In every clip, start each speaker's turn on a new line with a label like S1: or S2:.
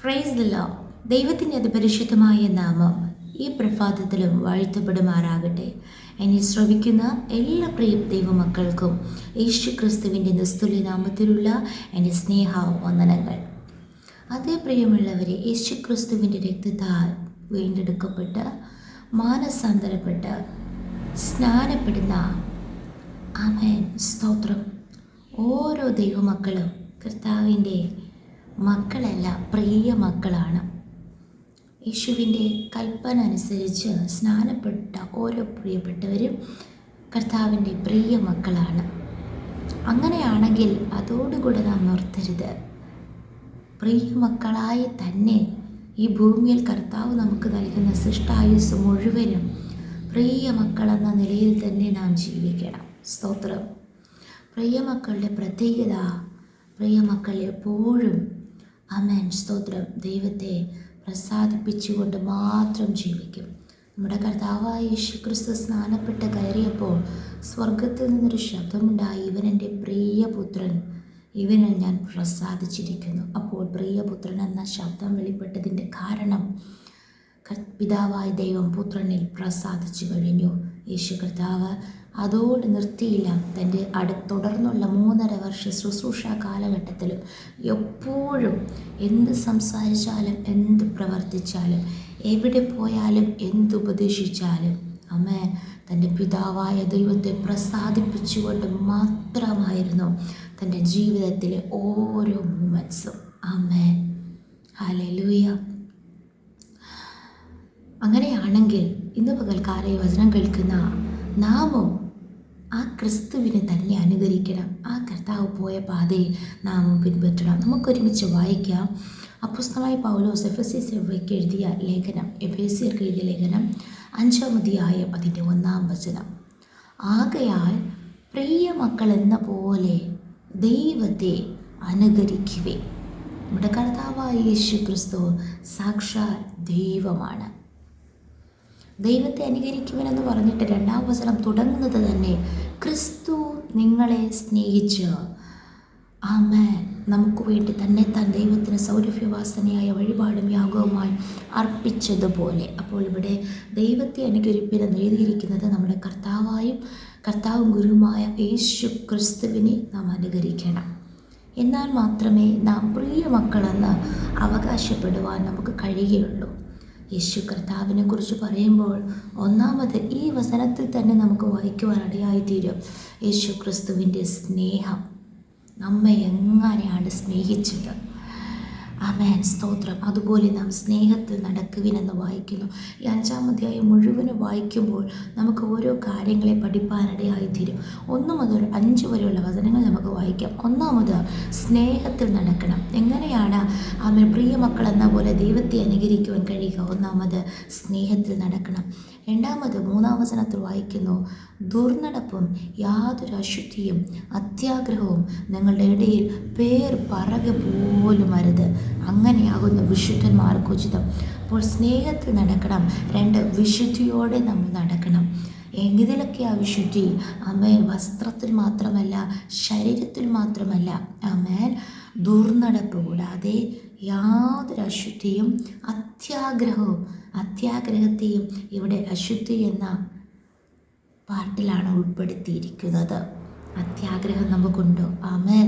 S1: Praise the Lord. ദൈവത്തിൻ്റെ അതിപരിശുദ്ധമായ നാമം ഈ പ്രഭാതത്തിലും വാഴ്ത്തപ്പെടുമാറാകട്ടെ. എന്നെ ശ്രവിക്കുന്ന എല്ലാ പ്രിയ ദൈവമക്കൾക്കും യേശു ക്രിസ്തുവിൻ്റെ നിസ്തുല്യ നാമത്തിലുള്ള എൻ്റെ സ്നേഹ വന്ദനങ്ങൾ. അതേ പ്രിയമുള്ളവരെ, യേശു ക്രിസ്തുവിൻ്റെ രക്തത്താൽ വീണ്ടെടുക്കപ്പെട്ട് മാനസാന്തരപ്പെട്ട് സ്നാനപ്പെടുന്ന ആമേൻ സ്തോത്രം ഓരോ ദൈവമക്കളും കർത്താവിൻ്റെ മക്കളല്ല, പ്രിയ മക്കളാണ്. യേശുവിൻ്റെ കൽപ്പന അനുസരിച്ച് സ്നാനപ്പെട്ട ഓരോ പ്രിയപ്പെട്ടവരും കർത്താവിൻ്റെ പ്രിയ മക്കളാണ്. അങ്ങനെയാണെങ്കിൽ അതോടുകൂടെ നാം നിർത്തരുത്. പ്രിയ മക്കളായി തന്നെ ഈ ഭൂമിയിൽ കർത്താവ് നമുക്ക് നൽകുന്ന സൃഷ്ടായുസ് മുഴുവനും പ്രിയ മക്കളെന്ന നിലയിൽ തന്നെ നാം ജീവിക്കണം. സ്തോത്രം. പ്രിയ മക്കളുടെ പ്രത്യേകത, പ്രിയ മക്കൾ എപ്പോഴും ആമേൻ സ്തോത്രം ദൈവത്തെ പ്രസാദിപ്പിച്ചുകൊണ്ട് മാത്രം ജീവിക്കും. നമ്മുടെ കർത്താവായ യേശു ക്രിസ്തു സ്നാനപ്പെട്ട് കയറിയപ്പോൾ സ്വർഗത്തിൽ നിന്നൊരു ശബ്ദമുണ്ടായി, ഇവൻ എൻ്റെ പ്രിയപുത്രൻ, ഇവനിൽ ഞാൻ പ്രസാദിച്ചിരിക്കുന്നു. അപ്പോൾ പ്രിയപുത്രൻ എന്ന ശബ്ദം വെളിപ്പെട്ടതിൻ്റെ കാരണം പിതാവായ ദൈവം പുത്രനിൽ പ്രസാദിച്ചു കഴിഞ്ഞു. യേശു കർത്താവ് അതോട് നിർത്തിയില്ല. തൻ്റെ തുടർന്നുള്ള 3.5 വർഷ ശുശ്രൂഷ കാലഘട്ടത്തിലും എപ്പോഴും എന്ത് സംസാരിച്ചാലും എന്ത് പ്രവർത്തിച്ചാലും എവിടെ പോയാലും എന്തുപദേശിച്ചാലും ആമേൻ തൻ്റെ പിതാവായ ദൈവത്തെ പ്രസാദിപ്പിച്ചുകൊണ്ട് മാത്രമായിരുന്നു തൻ്റെ ജീവിതത്തിലെ ഓരോ മൂമെൻറ്റ്സും. Amen hallelujah. അങ്ങനെയാണെങ്കിൽ ഇന്ന് പകൽക്കാലം വചനം കേൾക്കുന്ന നാമും ആ ക്രിസ്തുവിനെ തന്നെ അനുകരിക്കണം. ആ കർത്താവ് പോയ പാതയെ നാമും പിൻപറ്റണം. നമുക്കൊരുമിച്ച് വായിക്കാം. അപ്പോസ്തലനായ പൗലോസ് എഫെസ്യർക്ക് എഴുതിയ ലേഖനം, എഫെസ്യർക്ക് എഴുതിയ ലേഖനം 5-ാം അധ്യായം അതിൻ്റെ 1-ാം വചനം. ആകയാൽ പ്രിയ മക്കൾ എന്ന പോലെ ദൈവത്തെ അനുകരിക്കുവേ. നമ്മുടെ കർത്താവായ യേശു ക്രിസ്തു സാക്ഷാൽ ദൈവമാണ്. ദൈവത്തെ അനുകരിക്കുവനെന്ന് പറഞ്ഞിട്ട് 2-ാം വചനം തുടങ്ങുന്നത് തന്നെ ക്രിസ്തു നിങ്ങളെ സ്നേഹിച്ച് ആമേൻ നമുക്ക് വേണ്ടി തന്നെ താൻ ദൈവത്തിന് സൗരഭ്യവാസനയായ വഴിപാടും യാഗവുമായി അർപ്പിച്ചതുപോലെ. അപ്പോൾ ഇവിടെ ദൈവത്തെ അനുകരിപ്പിനെന്ന് എഴുതിയിരിക്കുന്നത് നമ്മുടെ കർത്താവും ഗുരുവുമായ യേശു ക്രിസ്തുവിനെ നാം അനുകരിക്കണം. എന്നാൽ മാത്രമേ നാം പ്രിയ മക്കളെന്ന് അവകാശപ്പെടുവാൻ നമുക്ക് കഴിയുകയുള്ളൂ. യേശു കർത്താവിനെ കുറിച്ച് പറയുമ്പോൾ ഒന്നാമത് ഈ വചനത്തിൽ തന്നെ നമുക്ക് വായിക്കുവാൻ ഇടയായിത്തീരും. യേശു ക്രിസ്തുവിൻ്റെ സ്നേഹം, നമ്മെ എങ്ങനെയാണ് സ്നേഹിച്ചത്. ആമേൻ സ്തോത്രം. അതുപോലെ നാം സ്നേഹത്തിൽ നടക്കുവിനെന്ന് വായിക്കുന്നു. ഈ 5-ാം അധ്യായം മുഴുവനും വായിക്കുമ്പോൾ നമുക്ക് ഓരോ കാര്യങ്ങളെ പഠിപ്പാനിടയായിത്തീരും. 1 മുതൽ 5 വരെയുള്ള വചനങ്ങൾ നമുക്ക് വായിക്കാം. ഒന്നാമത് സ്നേഹത്തിൽ നടക്കണം. എങ്ങനെയാണ് ആമേൻ പ്രിയ മക്കൾ എന്ന പോലെ ദൈവത്തെ അനുകരിക്കുവാൻ കഴിയുക? ഒന്നാമത് സ്നേഹത്തിൽ നടക്കണം. രണ്ടാമത് 3-ാം വചനത്തിൽ വായിക്കുന്നു, ദുർനടപ്പും യാതൊരു അശുദ്ധിയും അത്യാഗ്രഹവും നിങ്ങളുടെ ഇടയിൽ പേർ പറക പോലും അരുത്, അങ്ങനെയാകുന്നു വിശുദ്ധന്മാർക്ക് ഉചിതം. അപ്പോൾ സ്നേഹത്തിൽ നടക്കണം. 2 വിശുദ്ധിയോടെ നമ്മൾ നടക്കണം. ഇതിലൊക്കെ ആ വിശുദ്ധി ആമേൻ വസ്ത്രത്തിൽ മാത്രമല്ല, ശരീരത്തിൽ മാത്രമല്ല. ആമേൻ ദുർനടപ്പ് കൂടാതെ യാതൊരു അശുദ്ധിയും അത്യാഗ്രഹത്തെയും ഇവിടെ അശുദ്ധി എന്ന പാട്ടിലാണ് ഉൾപ്പെടുത്തിയിരിക്കുന്നത്. അത്യാഗ്രഹം നമുക്കുണ്ടോ? ആമേൻ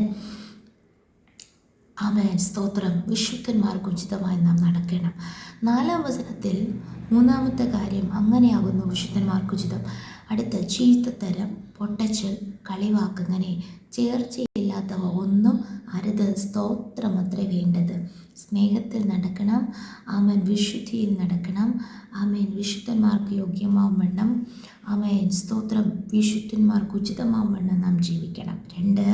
S1: ആമേൻ സ്തോത്രം. വിശുദ്ധന്മാർക്ക് ഉചിതമായി നാം നടക്കണം. 4-ാം വചനത്തിൽ 3-ാമത്തെ കാര്യം, അങ്ങനെയാകുന്നു വിശുദ്ധന്മാർക്ക് ഉചിതം. അടുത്ത ചീത്തത്തരം, പൊട്ടച്ചൽ, കളിവാക്കങ്ങനെ ചേർച്ചയില്ലാത്തവ ഒന്നും അരുത്. സ്തോത്രമത്രേ വേണ്ടത്. സ്നേഹത്തിൽ നടക്കണം. ആമേൻ വിശുദ്ധിയിൽ നടക്കണം. ആമേൻ വിശുദ്ധന്മാർക്ക് യോഗ്യമാവും വണ്ണം ആമേൻ സ്തോത്രം വിശുദ്ധന്മാർക്ക് ഉചിതമാവും വണ്ണം നാം ജീവിക്കണം. 2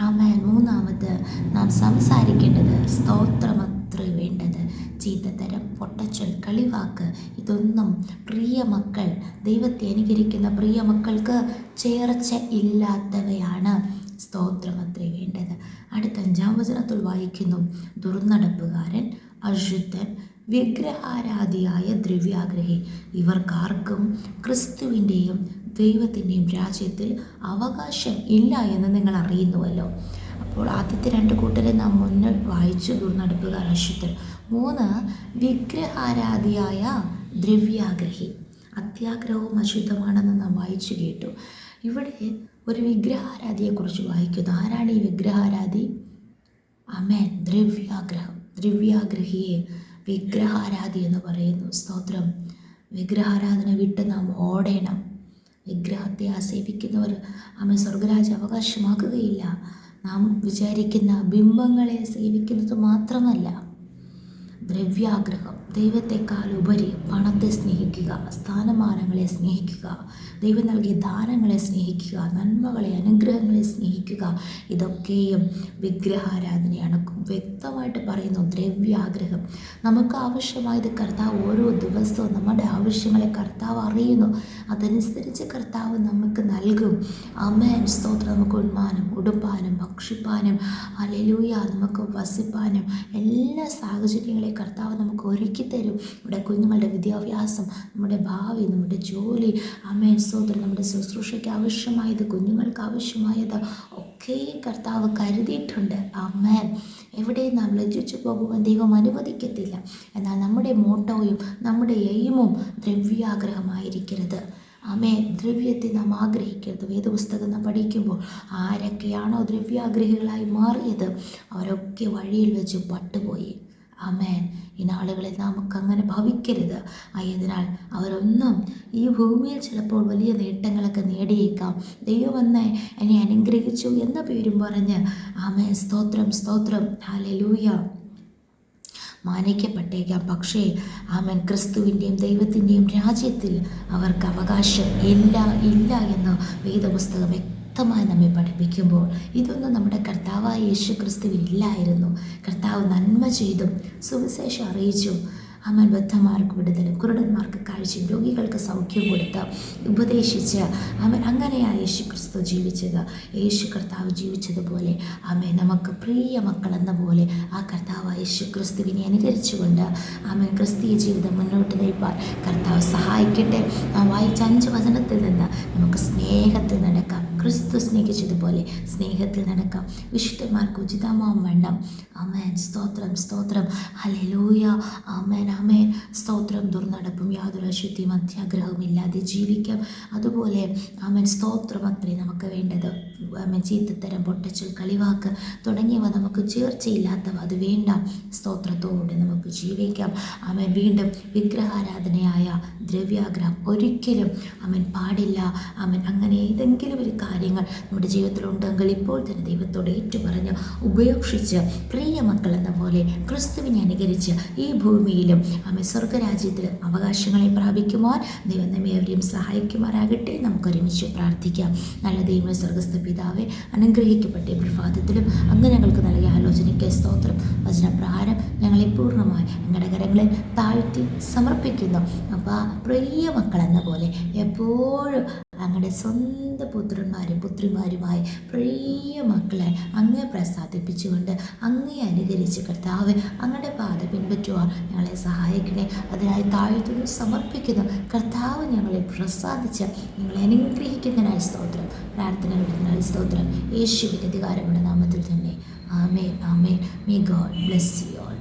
S1: ആമേൻ 3-ാമത് നാം സംസാരിക്കേണ്ടത് സ്തോത്രമത്രേ വേണ്ടത്. ചീത്തത്തരം, പൊട്ടച്ചൽ, കളിവാക്ക് ഇതൊന്നും പ്രിയ മക്കൾ, ദൈവത്തെ അനുകരിക്കുന്ന പ്രിയ മക്കൾക്ക് ചേർച്ച ഇല്ലാത്തവയാണ്. സ്തോത്രമത്രേ വേണ്ടത്. അടുത്ത 5-ാം വചനത്തിൽ വായിക്കുന്നു, ദുർനടപ്പുകാരൻ, അശുദ്ധൻ, വിഗ്രഹാരാധിയായ ദ്രവ്യാഗ്രഹി ഇവർക്കാർക്കും ക്രിസ്തുവിൻ്റെയും ദൈവത്തിൻ്റെയും രാജ്യത്തിൽ അവകാശം ഇല്ല എന്ന് നിങ്ങൾ അറിയുന്നുവല്ലോ. അപ്പോൾ അപ്പോൾ ആദ്യത്തെ 2 കൂട്ടരെ നാം മുന്നിൽ വായിച്ചു, ദുർനടപ്പുകാർ, അശുദ്ധൻ. 3 വിഗ്രഹാരാധിയായ ദ്രവ്യാഗ്രഹി. അത്യാഗ്രഹവും അശുദ്ധമാണെന്ന് നാം വായിച്ചു കേട്ടു. ഇവിടെ ഒരു വിഗ്രഹാരാധിയെക്കുറിച്ച് വായിക്കുന്നു. ആരാണ് ഈ വിഗ്രഹാരാധി? ആമേൻ. ദ്രവ്യാഗ്രഹിയെ വിഗ്രഹാരാധി എന്ന് പറയുന്നു. സ്തോത്രം. വിഗ്രഹാരാധന വിട്ട് നാം ഓടേണം. വിഗ്രഹത്തെ സേവിക്കുന്നവർ സ്വർഗരാജ്യം അവകാശമാക്കുകയില്ല. നാം വിചാരിക്കുന്ന ബിംബങ്ങളെ സേവിക്കുന്നത് മാത്രമല്ല, ദ്രവ്യാഗ്രഹം, ദൈവത്തെക്കാൾ ഉപരി പണത്തെ സ്നേഹിക്കുക, സ്ഥാനമാനങ്ങളെ സ്നേഹിക്കുക, ദൈവം നൽകിയ ദാനങ്ങളെ സ്നേഹിക്കുക, നന്മകളെ, അനുഗ്രഹങ്ങളെ സ്നേഹിക്കുക, ഇതൊക്കെയും വിഗ്രഹാരാധനയാണ്. വ്യക്തമായിട്ട് പറയുന്നു, ദ്രവ്യാഗ്രഹം. നമുക്ക് ആവശ്യമായത് കർത്താവ് ഓരോ ദിവസവും നമ്മുടെ ആവശ്യങ്ങളെ കർത്താവ് അറിയുന്നു. അതനുസരിച്ച് കർത്താവ് നമുക്ക് നൽകും. ആമേൻ. സ്തോത്രം. നമുക്ക് ഉണ്മാനും ഉടുപ്പാനും ഭക്ഷിപ്പാനും ഹല്ലേലൂയ നമുക്ക് വസിപ്പാനും എല്ലാ സാഹചര്യങ്ങളെ കർത്താവ് നമുക്ക് ഒരുക്കി തരും. നമ്മുടെ കുഞ്ഞുങ്ങളുടെ വിദ്യാഭ്യാസം, നമ്മുടെ ഭാവി, നമ്മുടെ ജോലി, ആമേൻ. സ്തോത്രം. നമ്മുടെ ശുശ്രൂഷയ്ക്ക് ആവശ്യമായത്, കുഞ്ഞുങ്ങൾക്ക് ആവശ്യമായത് ഒക്കെ കർത്താവ് കരുതിയിട്ടുണ്ട്. ആമേൻ. എവിടെയും നാം ലജ്ജിച്ചു പോകുവാൻ ദൈവം അനുവദിക്കത്തില്ല. എന്നാൽ നമ്മുടെ മോട്ടോയും നമ്മുടെ എയിമും ദ്രവ്യാഗ്രഹമായിരിക്കരുത്. ദ്രവ്യത്തെ നാം ആഗ്രഹിക്കരുത്. വേദപുസ്തകം നാം പഠിക്കുമ്പോൾ ആരൊക്കെയാണോ ദ്രവ്യാഗ്രഹികളായി മാറിയത് അവരൊക്കെ വഴിയിൽ വെച്ച് പട്ടുപോയി. ആമേൻ. ഈ നാളുകളിൽ നമുക്കങ്ങനെ ഭവിക്കരുത്. ആയതിനാൽ അവരൊന്നും ഈ ഭൂമിയിൽ ചിലപ്പോൾ വലിയ നേട്ടങ്ങളൊക്കെ നേടിയേക്കാം. ദൈവം എന്നെ അനുഗ്രഹിച്ചു എന്ന പേരും പറഞ്ഞ് ആമേൻ. സ്തോത്രം, സ്തോത്രം, ഹല്ലേലൂയ മാനിക്കപ്പെട്ടേക്കാം. പക്ഷേ ആമേൻ, ക്രിസ്തുവിൻ്റെയും ദൈവത്തിൻ്റെയും രാജ്യത്തിൽ അവർക്ക് അവകാശം ഇല്ല എന്ന് വേദപുസ്തകം വ്യക്തമായി നമ്മെ പഠിപ്പിക്കുമ്പോൾ ഇതൊന്നും നമ്മുടെ കർത്താവായ യേശു ക്രിസ്തുവിനില്ലായിരുന്നു. കർത്താവ് നന്മ ചെയ്തും സുവിശേഷം അറിയിച്ചും ആമേൻ ബദ്ധന്മാർക്ക് വിടുതലും കുരുടന്മാർക്ക് കാഴ്ചയും രോഗികൾക്ക് സൗഖ്യം കൊടുത്ത് ഉപദേശിച്ച് ആമേൻ അങ്ങനെയാണ് യേശു ക്രിസ്തു ജീവിച്ചത്. യേശു കർത്താവ് ജീവിച്ചതുപോലെ ആമേൻ നമുക്ക് പ്രിയ മക്കളെന്ന പോലെ ആ കർത്താവ് യേശു ക്രിസ്തുവിനെ അനുകരിച്ചുകൊണ്ട് ആമേൻ ക്രിസ്തീയ ജീവിതം മുന്നോട്ട് നയിപ്പാൻ കർത്താവ് സഹായിക്കട്ടെ. വായിച്ച 5 വചനത്തിൽ നിന്ന് നമുക്ക് സ്നേഹത്തിൽ നടക്കാം. ക്രിസ്തു സ്നേഹിച്ചതുപോലെ സ്നേഹത്തിൽ നടക്കാം. വിശുദ്ധന്മാർക്ക് ഉചിതമാം വണ്ണം. ആമേൻ. സ്തോത്രം, സ്തോത്രം, ഹല്ലേലൂയ. ആമേൻ, ആമേൻ. സ്തോത്രം. ദുർനടപ്പും യാതൊരു അശുദ്ധിയും അത്യാഗ്രഹവും ഇല്ലാതെ ജീവിക്കാം. അതുപോലെ ആമേൻ. സ്തോത്രം അത്രേ നമുക്ക് വേണ്ടത്. ആമേൻ. ചീത്തത്തരം, പൊട്ടച്ചൽ, കളിവാക്ക് തുടങ്ങിയവ നമുക്ക് ചേർച്ചയില്ലാത്തവ അത് വേണ്ട. സ്തോത്രത്തോടെ നമുക്ക് ജീവിക്കാം. ആമേൻ. വീണ്ടും വിഗ്രഹാരാധനയായ ദ്രവ്യാഗ്രഹം ഒരിക്കലും ആമേൻ പാടില്ല. ആമേൻ. അങ്ങനെ ഏതെങ്കിലും ഒരു കാര്യങ്ങൾ നമ്മുടെ ജീവിതത്തിലുണ്ടെങ്കിൽ ഇപ്പോൾ തന്നെ ദൈവത്തോട് ഏറ്റുപറഞ്ഞ് ഉപേക്ഷിച്ച് പ്രിയ മക്കൾ എന്ന പോലെ ക്രിസ്തുവിനെ അനുകരിച്ച് ഈ ഭൂമിയിലും ആമേൻ സ്വർഗരാജ്യത്തിൽ അവകാശങ്ങളെ പ്രാപിക്കുവാൻ ദൈവം നമ്മെ അവരെയും സഹായിക്കുമാറാകട്ടെ. നമുക്കൊരുമിച്ച് പ്രാർത്ഥിക്കാം. നല്ല ദൈവമേ, സ്വർഗസ്ഥ പിതാവേ, അനുഗ്രഹിക്കപ്പെട്ട പ്രഭാതത്തിലും അങ്ങ് ഞങ്ങൾക്ക് നൽകിയ ആലോചനയ്ക്ക് സ്തോത്രം. വചനപ്രകാരം ഞങ്ങളെ പൂർണ്ണമായി ഞങ്ങളുടെ കരങ്ങളിൽ താഴ്ത്തി സമർപ്പിക്കുന്നു. അപ്പോൾ പ്രിയ മക്കൾ എന്ന പോലെ എപ്പോഴും അങ്ങയുടെ സ്വന്തം പുത്രന്മാരും പുത്രിമാരുമായി പ്രിയ മക്കളെ അങ്ങേ പ്രസാദിപ്പിച്ചുകൊണ്ട് അങ്ങേ അനുകരിച്ച് കർത്താവ് അങ്ങയുടെ പാത പിൻപറ്റുവാൻ ഞങ്ങളെ സഹായിക്കണേ. അതിനായി താഴ്ത്തുന്നു, സമർപ്പിക്കുന്നു. കർത്താവ് ഞങ്ങളെ പ്രസാദിച്ച് ഞങ്ങളെ അനുഗ്രഹിക്കുന്നതിനായി സ്തോത്രം. പ്രാർത്ഥന കേട്ടതിനായി സ്തോത്രം. യേശുവിൻ്റെ അധികാരമുള്ള നാമത്തിൽ തന്നെ. ആമേൻ, ആമേൻ. May God bless you all.